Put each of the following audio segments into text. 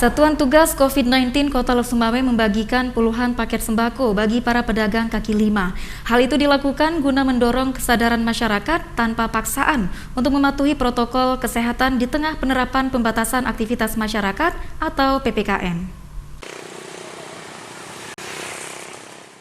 Satuan Tugas COVID-19 Kota Lok Sumawe membagikan puluhan paket sembako bagi para pedagang kaki lima. Hal itu dilakukan guna mendorong kesadaran masyarakat tanpa paksaan untuk mematuhi protokol kesehatan di tengah penerapan pembatasan aktivitas masyarakat atau PPKM.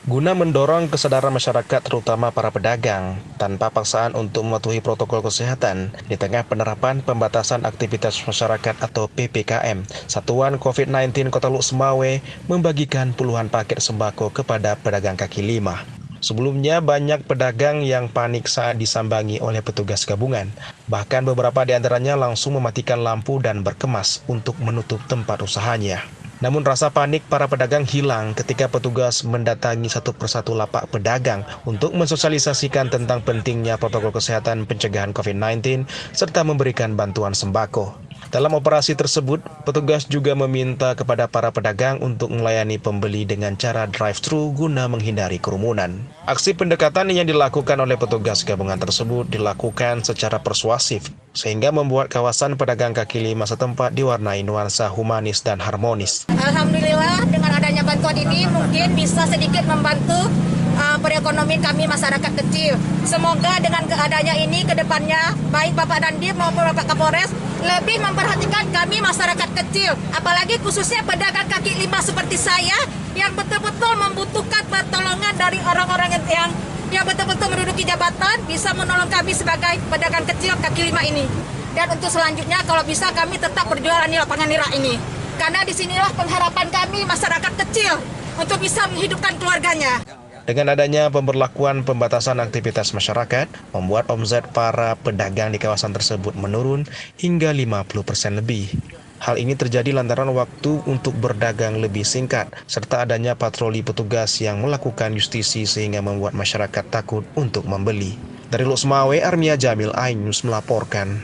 Guna mendorong kesadaran masyarakat terutama para pedagang tanpa paksaan untuk mematuhi protokol kesehatan di tengah penerapan pembatasan aktivitas masyarakat atau PPKM, Satuan COVID-19 Kota Lok Sumawe membagikan puluhan paket sembako kepada pedagang kaki lima. Sebelumnya banyak pedagang yang panik saat disambangi oleh petugas gabungan. Bahkan beberapa di antaranya langsung mematikan lampu dan berkemas untuk menutup tempat usahanya. Namun rasa panik para pedagang hilang ketika petugas mendatangi satu persatu lapak pedagang untuk mensosialisasikan tentang pentingnya protokol kesehatan pencegahan COVID-19 serta memberikan bantuan sembako. Dalam operasi tersebut, petugas juga meminta kepada para pedagang untuk melayani pembeli dengan cara drive-thru guna menghindari kerumunan. Aksi pendekatan yang dilakukan oleh petugas gabungan tersebut dilakukan secara persuasif, sehingga membuat kawasan pedagang kaki lima setempat diwarnai nuansa humanis dan harmonis. Alhamdulillah dengan adanya bantuan ini mungkin bisa sedikit membantu perekonomian kami masyarakat kecil. Semoga dengan keadaannya ini ke depannya baik Bapak Dandim maupun Bapak Kapolres lebih memperhatikan kami masyarakat kecil, apalagi khususnya pedagang kaki lima seperti saya yang betul-betul membutuhkan pertolongan dari orang-orang yang betul-betul menduduki jabatan bisa menolong kami sebagai pedagang kecil kaki lima ini. Dan untuk selanjutnya kalau bisa kami tetap berjualan di lapangan nira ini. Karena disinilah pengharapan kami masyarakat kecil untuk bisa menghidupkan keluarganya. Dengan adanya pemberlakuan pembatasan aktivitas masyarakat, membuat omset para pedagang di kawasan tersebut menurun hingga 50% lebih. Hal ini terjadi lantaran waktu untuk berdagang lebih singkat, serta adanya patroli petugas yang melakukan justisi sehingga membuat masyarakat takut untuk membeli. Dari Lok Sumawe, Armia Jamil, iNews melaporkan.